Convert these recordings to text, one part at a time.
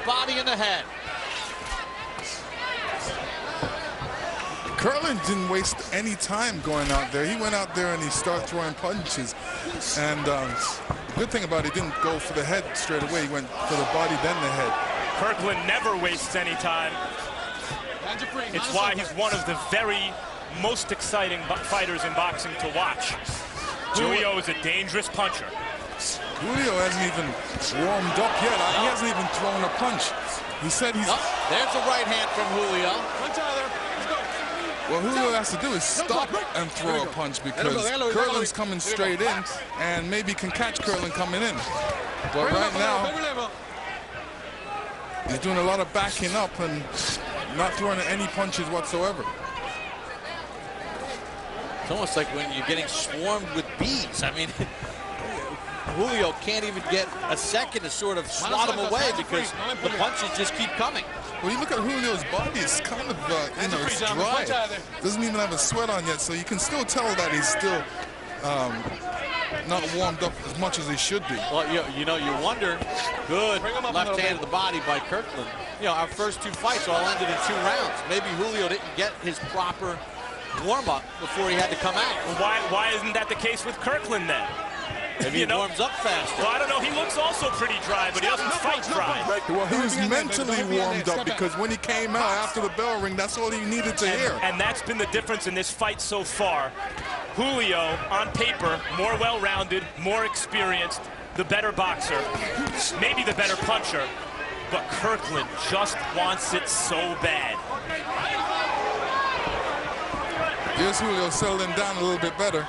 body and the head. Kirkland didn't waste any time going out there. He went out there and he started throwing punches. And the good thing about it, he didn't go for the head straight away. He went for the body, then the head. Kirkland never wastes any time. It's why he's one of the very most exciting fighters in boxing to watch. Julio is a dangerous puncher. Julio hasn't even warmed up yet. He hasn't even thrown a punch. He said he's... There's a right hand from Julio. What Julio has to do is stop and throw a punch because Kirkland's coming straight in and maybe can catch Kirkland coming in. But right now, he's doing a lot of backing up and not throwing any punches whatsoever. It's almost like when you're getting swarmed with bees. I mean, Julio can't even get a second to sort of swat him away because the punches just keep coming. Well, you look at Julio's body, it's kind of, you know, it's dry. Doesn't even have a sweat on yet, so you can still tell that he's still not warmed up as much as he should be. Well, you know, you wonder, good left hand of the body by Kirkland. You know, our first two fights all ended in 2 rounds. Maybe Julio didn't get his proper warm-up before he had to come out. Well, why isn't that the case with Kirkland then? Maybe he warms up fast. Well, I don't know. He looks also pretty dry, but he doesn't fight dry. Well, he was mentally warmed up because when he came out after the bell ring, that's all he needed to hear. And that's been the difference in this fight so far. Julio, on paper, more well-rounded, more experienced, the better boxer, maybe the better puncher, but Kirkland just wants it so bad. Here's Julio settling down a little bit better.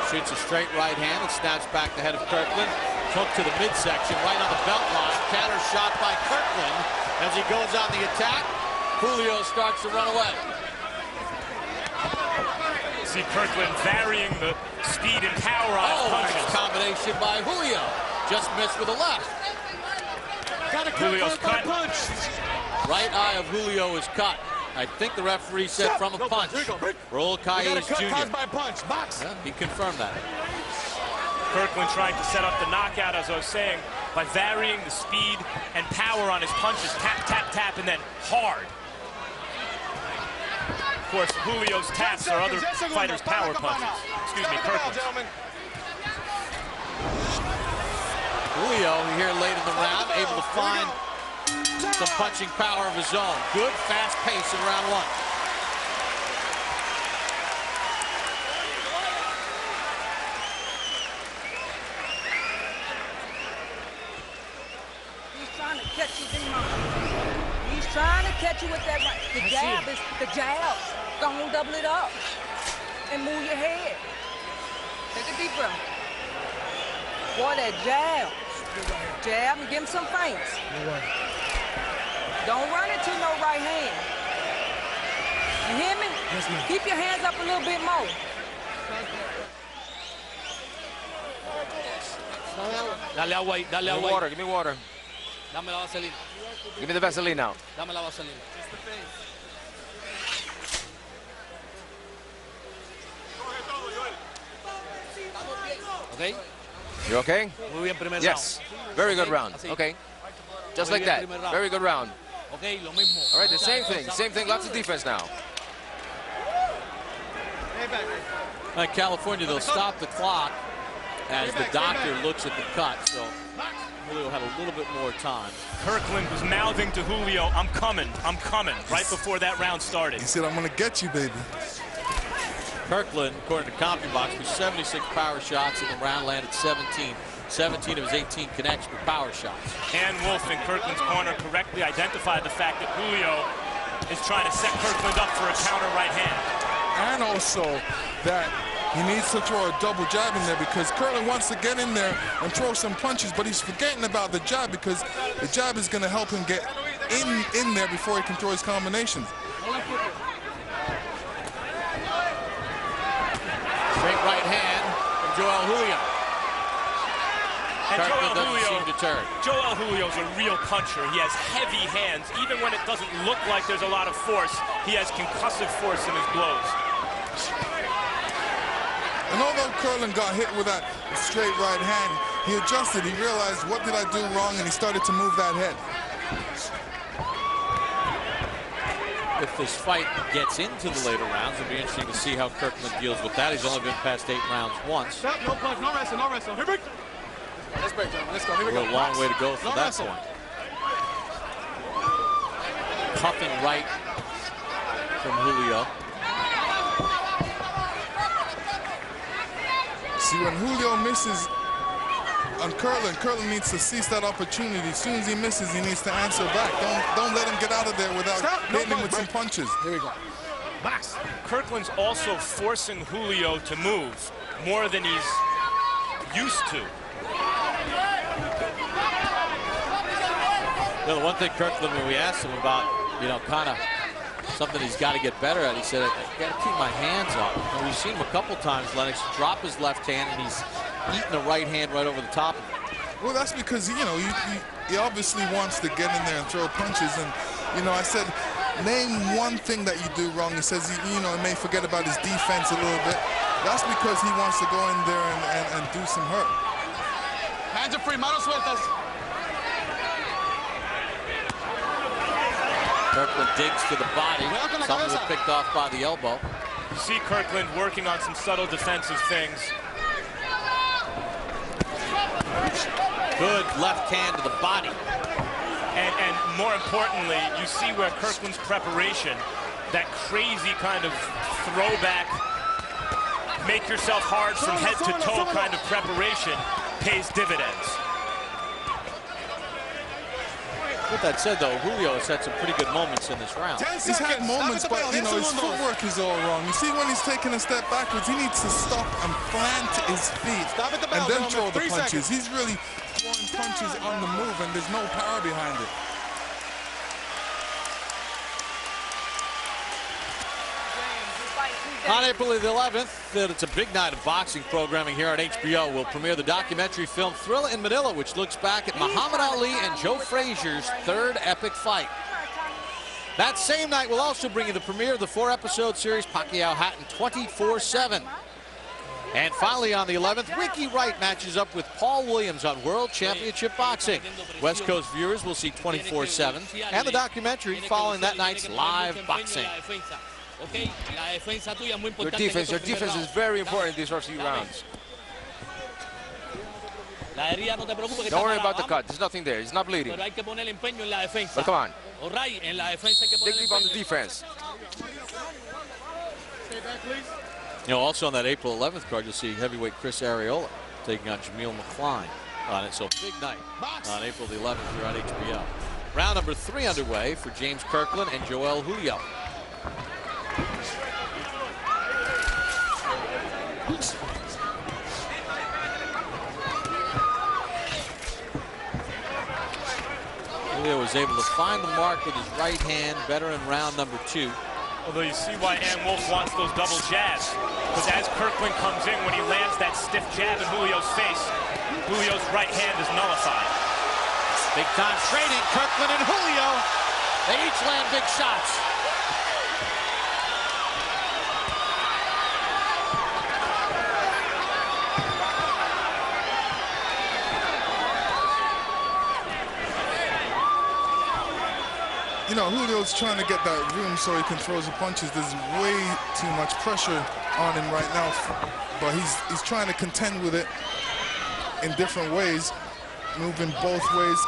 Shoots a straight right hand and snaps back the head of Kirkland. Hook to the midsection, right on the belt line. Counter shot by Kirkland. As he goes on the attack, Julio starts to run away. See Kirkland varying the speed and power on his punches. Nice combination by Julio. Just missed with a left. Julio's cut. Right eye of Julio is cut. I think the referee said from a punch. Raul Calles Jr. Yeah, he confirmed that. Kirkland trying to set up the knockout, as I was saying, by varying the speed and power on his punches. Tap, tap, tap, and then hard. Of course, Julio's taps are other fighters' power punches. Excuse me, Kirkland. Julio here late in the round, able to find some punching power of his own. Good, fast pace in round 1. He's trying to catch you, He's trying to catch you with that right. The jab is the jab. Go on, double it up and move your head. Take a deep breath. Boy, that jab. Jab and give him some feints. Don't run into no right hand. You hear me? Yes, ma'am. Keep your hands up a little bit more. Dale agua ahí, dale agua ahí. Give me water. Dame la vaselina. Give me the Vaseline now. Dame la vaselina. Okay? You okay? Muy bien, primer yes. Very good round. Okay. Just like that. Very good round. Okay, lo mismo. All right, the same thing. Same thing. Lots of defense now. In California, they'll stop the clock as the doctor looks at the cut. So Julio had a little bit more time. Kirkland was mouthing to Julio, I'm coming, right before that round started. He said, I'm going to get you, baby. Kirkland, according to CompuBox, with 76 power shots in the round, landed 17. 17 of his 18 connects with power shots. And Wolf in Kirkland's corner correctly identified the fact that Julio is trying to set Kirkland up for a counter right hand. And also that he needs to throw a double jab in there because Kirkland wants to get in there and throw some punches, but he's forgetting about the jab because the jab is going to help him get in there before he can throw his combinations. Straight right hand from Joel Julio. And Joel Julio's a real puncher. He has heavy hands. Even when it doesn't look like there's a lot of force, he has concussive force in his blows. And although Kirkland got hit with that straight right hand, he adjusted. He realized, what did I do wrong? And he started to move that head. If this fight gets into the later rounds, it'll be interesting to see how Kirkland deals with that. He's only been past 8 rounds once. Stop, no punch, no wrestle, no wrestle. Here we go. Let's break, gentlemen. Let's go. Here we go. A long way to go from that wrestle. point. Puffing right from Julio. See, when Julio misses on Kirkland, Kirkland needs to seize that opportunity. As soon as he misses, he needs to answer back. Don't let him get out of there without hitting him with some punches. Here we go. Box. Kirkland's also forcing Julio to move more than he's used to. You know, the one thing Kirkland, when we asked him about, you know, kind of something he's got to get better at, he said, I got to keep my hands up. And we've seen him a couple times, Lennox, drop his left hand, and he's eating the right hand right over the top of it. Well, that's because, you know, he obviously wants to get in there and throw punches. And, you know, I said, name one thing that you do wrong. He says, you know, he may forget about his defense a little bit. That's because he wants to go in there and do some hurt. Hands are free, manos sueltas. Kirkland digs to the body. Something was picked off by the elbow. You see Kirkland working on some subtle defensive things. Good left hand to the body. And more importantly, you see where Kirkland's preparation, that crazy kind of throwback, make yourself hard from head to toe kind of preparation pays dividends. With that said, though, Julio has had some pretty good moments in this round. He's had moments, but, you know, his footwork is all wrong. You see, when he's taking a step backwards, he needs to stop and plant his feet and then throw the punches. He's really throwing punches on the move, and there's no power behind it. On April the 11th, it's a big night of boxing programming here on HBO. We'll premiere the documentary film Thrilla in Manila, which looks back at Muhammad Ali and Joe Frazier's third epic fight. That same night, we'll also bring you the premiere of the 4-episode series Pacquiao-Hatton 24/7. And finally, on the 11th, Ricky Wright matches up with Paul Williams on World Championship Boxing. West Coast viewers will see 24/7 and the documentary following that night's live boxing. Your defense is very important in these first few rounds. Don't worry about the cut. There's nothing there. It's not bleeding. But come on. Dig deep on the defense. You know, also on that April 11th card, you'll see heavyweight Chris Arreola taking on Jamil McCline on it. So big night on April the 11th here on HBO. Round number 3 underway for James Kirkland and Joel Julio. Julio was able to find the mark with his right hand better in round number 2. Although you see why Ann Wolf wants those double jabs. Because as Kirkland comes in, when he lands that stiff jab in Julio's face, Julio's right hand is nullified. Big time trading, Kirkland and Julio. They each land big shots. You know, Julio's trying to get that room so he can throw his punches. There's way too much pressure on him right now, but he's trying to contend with it in different ways, moving both ways,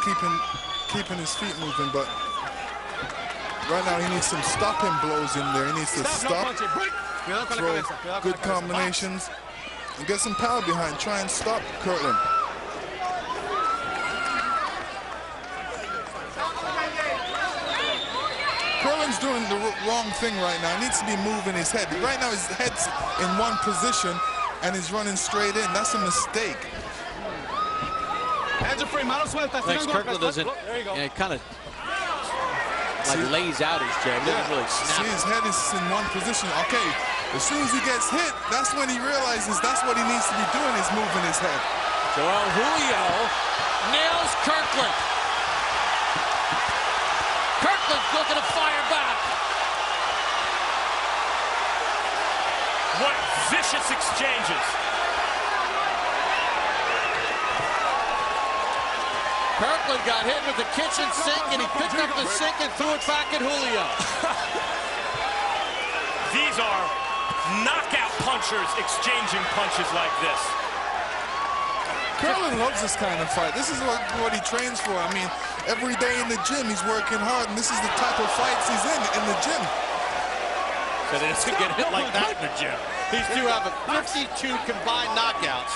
keeping his feet moving. But right now he needs some stopping blows in there. He needs to stop, throw good combinations, and get some power behind. Try and stop Kirkland. Kirkland's doing the wrong thing right now. He needs to be moving his head. Right now his head's in one position and he's running straight in. That's a mistake. Hands are free, manos sueltas. Thanks, Kirkland doesn't, he kind of like lays out his jab. He doesn't really snap. See, his head is in one position. Okay, as soon as he gets hit, that's when he realizes that's what he needs to be doing, is moving his head. Joel Julio nails Kirkland. Kirkland's looking to fire back. What vicious exchanges. Kirkland got hit with the kitchen sink, and he picked up the sink and threw it back at Julio. These are knockout punchers exchanging punches like this. Kirkland loves this kind of fight. This is what he trains for. I mean, every day in the gym, he's working hard, and this is the type of fights he's in the gym. So they doesn't get hit like that in the gym. These two have 52 combined knockouts.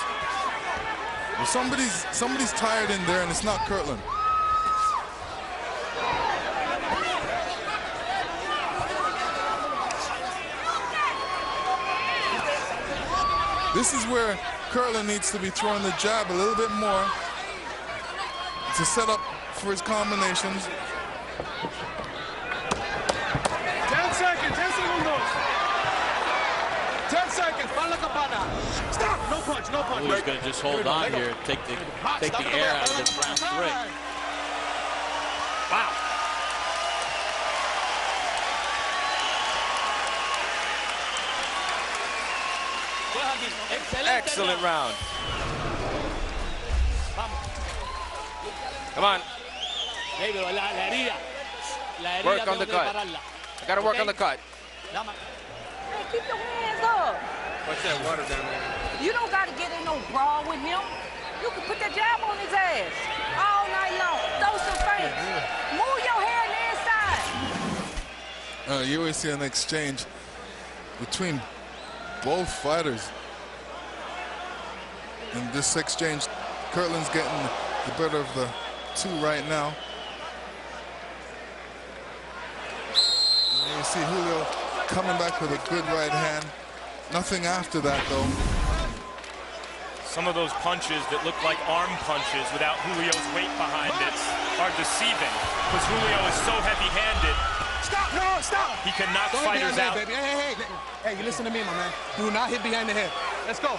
Well, somebody's tired in there, and it's not Kirkland. This is where Kirkland needs to be throwing the jab a little bit more to set up for his combinations. 10 seconds, 10 segundos. 10 seconds, para la campana. Stop, no punch, no punch. Julio's going to just hold on here, take the air out of this round 3. Wow. Excellent round. Come on. Work on the cut. I gotta work on the cut. Hey, keep your hands up. What's that water down there? You don't got to get in no brawl with him. You can put that jab on his ass all night long. Throw some feints. Move your hair on the inside. You always see an exchange between both fighters. In this exchange, Kirkland's getting the better of the two right now. And you see Julio coming back with a good right hand. Nothing after that, though. Some of those punches that look like arm punches without Julio's weight behind it are deceiving because Julio is so heavy-handed. Stop, no, stop. He can knock fighters out. Baby. Hey, you listen to me, my man. Do not hit behind the head. Let's go.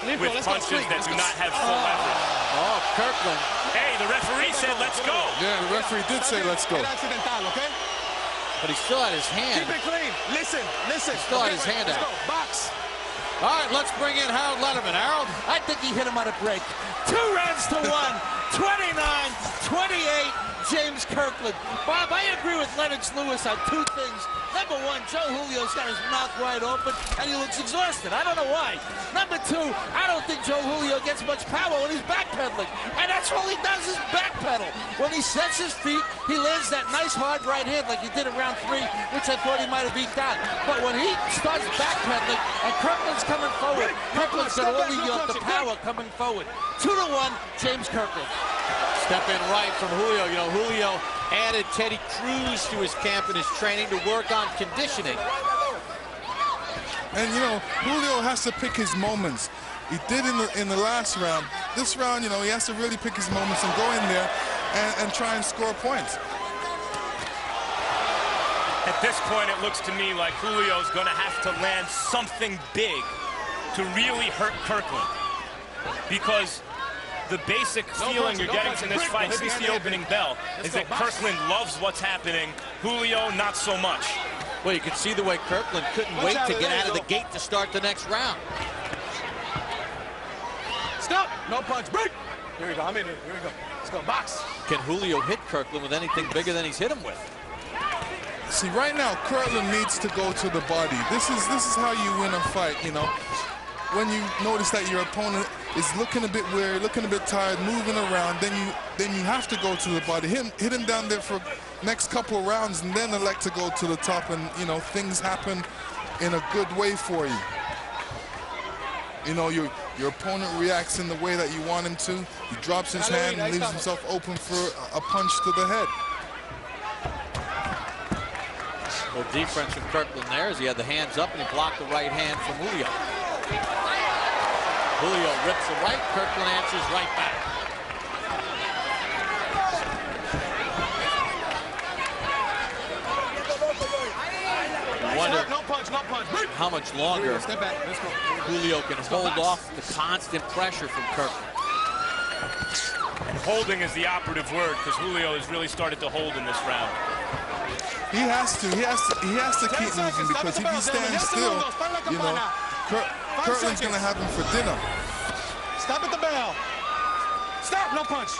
With punches that do not have full leverage. Oh, Kirkland. Hey, the referee said, let's go. Yeah, the referee did say, let's go. Accidental, okay? But he still had his hand. Keep it clean. Listen. Still had his hand out. Let's go. Box. All right, let's bring in Harold Letterman. Harold? I think he hit him on a break. 2 rounds to 1. 29-28. James Kirkland. Bob, I agree with Lennox Lewis on 2 things. Number 1, Joe Julio's got his mouth wide open, and he looks exhausted. I don't know why. Number 2, I don't think Joe Julio gets much power when he's backpedaling. And that's all he does is backpedal. When he sets his feet, he lands that nice hard right hand like he did in round 3, which I thought he might have beat down. But when he starts backpedaling and Kirkland's coming forward, Kirkland's got all the power coming forward. 2-1, James Kirkland. Step in right from Julio. You know, Julio added Teddy Cruz to his camp and his training to work on conditioning. And, you know, Julio has to pick his moments. He did in the last round. This round, you know, he has to really pick his moments and go in there and try and score points. At this point, it looks to me like Julio's going to have to land something big to really hurt Kirkland. Because the basic feeling you're getting from this fight since the opening bell is that Kirkland loves what's happening. Julio, not so much. Well, you can see the way Kirkland couldn't wait to get out of the gate to start the next round. Stop. No punch. Break. Here we go. I'm in here. Here we go. Let's go. Box. Can Julio hit Kirkland with anything bigger than he's hit him with? See, right now, Kirkland needs to go to the body. This is how you win a fight, you know. When you notice that your opponent is looking a bit weary, looking a bit tired, moving around, then you have to go to the body. Hit him down there for next couple of rounds, and then elect to go to the top, and you know things happen in a good way for you. You know your opponent reacts in the way that you want him to. He drops his hand and leaves himself open for a punch to the head. Well, defense from Kirkland there as he had the hands up and he blocked the right hand from Julio. Julio rips the right, Kirkland answers right back. I wonder how much longer Julio can hold off the constant pressure from Kirkland. And holding is the operative word because Julio has really started to hold in this round. He has to keep moving because if he stands still, you know, Kirkland's gonna have him for dinner. Stop at the bell. Stop, no punch.